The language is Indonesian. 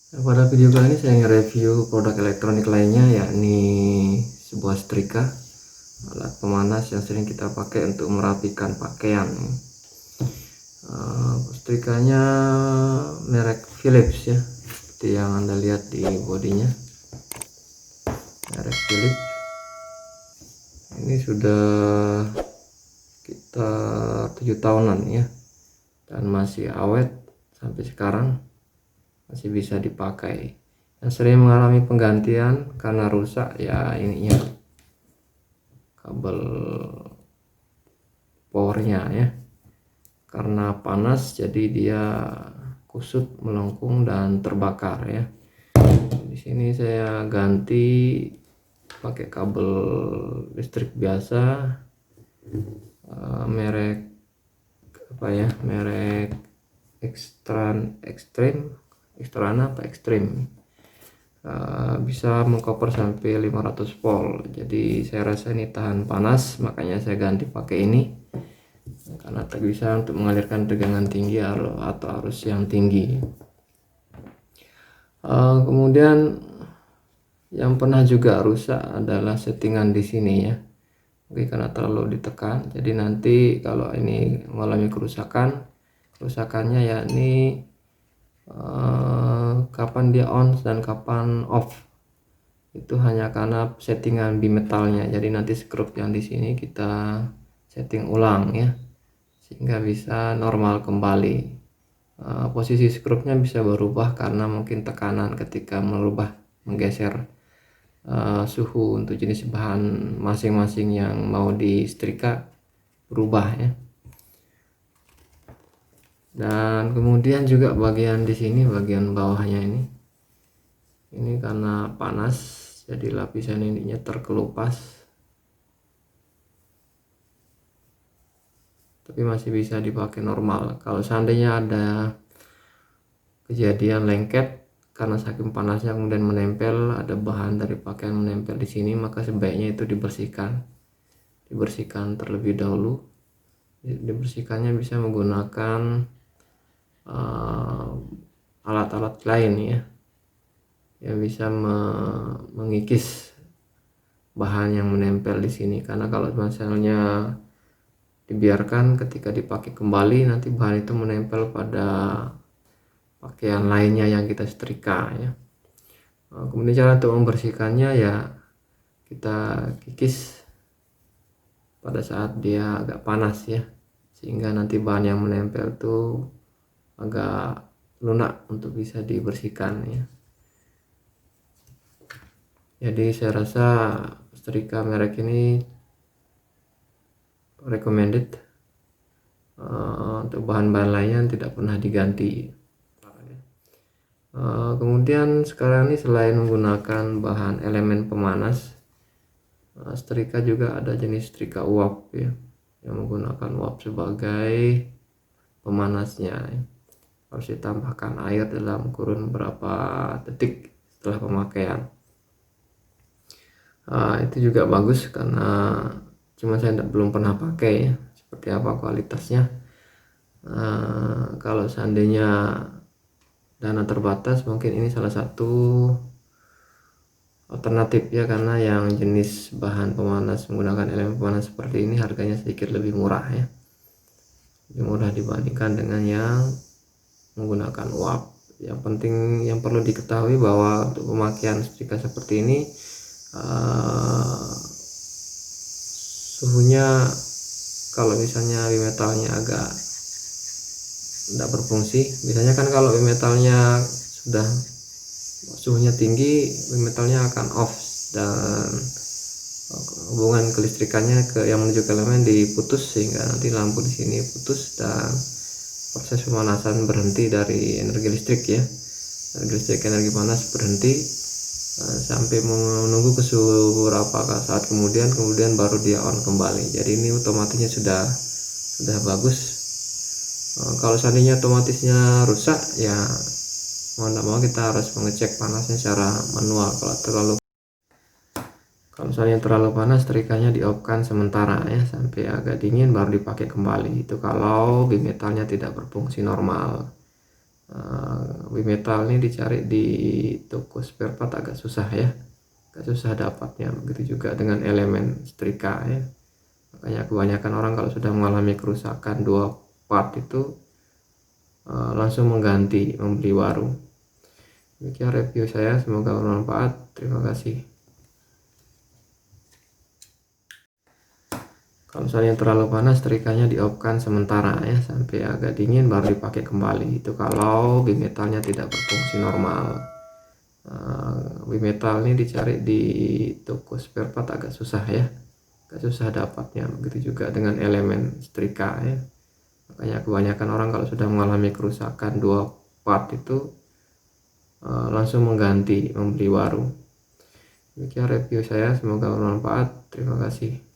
Pada video kali ini saya nge-review produk elektronik lainnya, yakni sebuah setrika alat pemanas yang sering kita pakai untuk merapikan pakaian. Setrikanya merek Philips ya, seperti yang Anda lihat di bodinya, merek Philips. Ini sudah sekitar 7 tahunan ya, dan masih awet sampai sekarang, masih bisa dipakai. Yang sering mengalami penggantian karena rusak ya ininya, kabel powernya ya, karena panas jadi dia kusut, melengkung dan terbakar ya. Di sini saya ganti pakai kabel listrik biasa, merek apa ya, merek Extrana apa Extreme. Bisa mengcover sampai 500 volt, jadi saya rasa ini tahan panas, makanya saya ganti pakai ini karena tak bisa untuk mengalirkan tegangan tinggi atau arus yang tinggi. Kemudian yang pernah juga rusak adalah settingan di sini ya, mungkin karena terlalu ditekan, jadi nanti kalau ini mengalami kerusakannya yakni kapan dia on dan kapan off, itu hanya karena settingan bimetalnya. Jadi nanti skrup yang di sini kita setting ulang ya, sehingga bisa normal kembali. Posisi skrupnya bisa berubah karena mungkin tekanan ketika menggeser suhu untuk jenis bahan masing-masing yang mau disetrika berubah ya. Dan kemudian juga bagian di sini, bagian bawahnya ini karena panas jadi lapisan ininya terkelupas, tapi masih bisa dipakai normal. Kalau seandainya ada kejadian lengket karena saking panasnya kemudian menempel, ada bahan dari pakaian menempel di sini, maka sebaiknya itu dibersihkan terlebih dahulu. Dibersihkannya bisa menggunakan alat-alat lain ya, yang bisa mengikis bahan yang menempel di sini. Karena kalau misalnya dibiarkan, ketika dipakai kembali nanti bahan itu menempel pada pakaian lainnya yang kita setrika ya. Kemudian cara untuk membersihkannya ya, kita kikis pada saat dia agak panas ya, sehingga nanti bahan yang menempel tuh agak lunak untuk bisa dibersihkan ya. Jadi saya rasa setrika merek ini recommended untuk bahan-bahan lainnya tidak pernah diganti. Kemudian sekarang ini selain menggunakan bahan elemen pemanas, setrika juga ada jenis setrika uap ya, yang menggunakan uap sebagai pemanasnya ya. Harus ditambahkan air dalam kurun berapa detik setelah pemakaian. Itu juga bagus karena cuma saya belum pernah pakai ya, seperti apa kualitasnya. Kalau seandainya dana terbatas, mungkin ini salah satu alternatif ya, karena yang jenis bahan pemanas menggunakan elemen pemanas seperti ini harganya sedikit lebih murah ya, lebih murah dibandingkan dengan yang menggunakan uap. Yang penting, yang perlu diketahui bahwa untuk pemakaian setrika seperti ini suhunya, kalau misalnya bimetalnya agak tidak berfungsi, biasanya kan kalau bimetalnya sudah suhunya tinggi, bimetalnya akan off dan hubungan kelistrikannya yang menuju ke elemen diputus, sehingga nanti lampu di sini putus dan proses pemanasan berhenti dari energi listrik ya, energi panas berhenti sampai menunggu ke suhu beberapa saat kemudian baru dia on kembali. Jadi ini otomatisnya sudah bagus. Kalau seandainya otomatisnya rusak ya, mau tidak mau kita harus mengecek panasnya secara manual. Kalau misalnya terlalu panas, setrikanya di off kan sementara ya, sampai agak dingin baru dipakai kembali. Itu kalau bimetalnya tidak berfungsi normal. Bimetal ini dicari di toko spare part agak susah ya, agak susah dapatnya. Begitu juga dengan elemen setrika ya, makanya kebanyakan orang kalau sudah mengalami kerusakan dua part itu langsung membeli baru. Demikian review saya, semoga bermanfaat. Terima kasih. Kalau misalnya terlalu panas, setrikanya di-off-kan sementara ya, sampai agak dingin baru dipakai kembali. Itu kalau bimetalnya tidak berfungsi normal. Bimetal ini dicari di toko spare part agak susah ya, agak susah dapatnya. Begitu juga dengan elemen setrika ya, makanya kebanyakan orang kalau sudah mengalami kerusakan dua part itu langsung membeli baru. Demikian review saya, semoga bermanfaat. Terima kasih.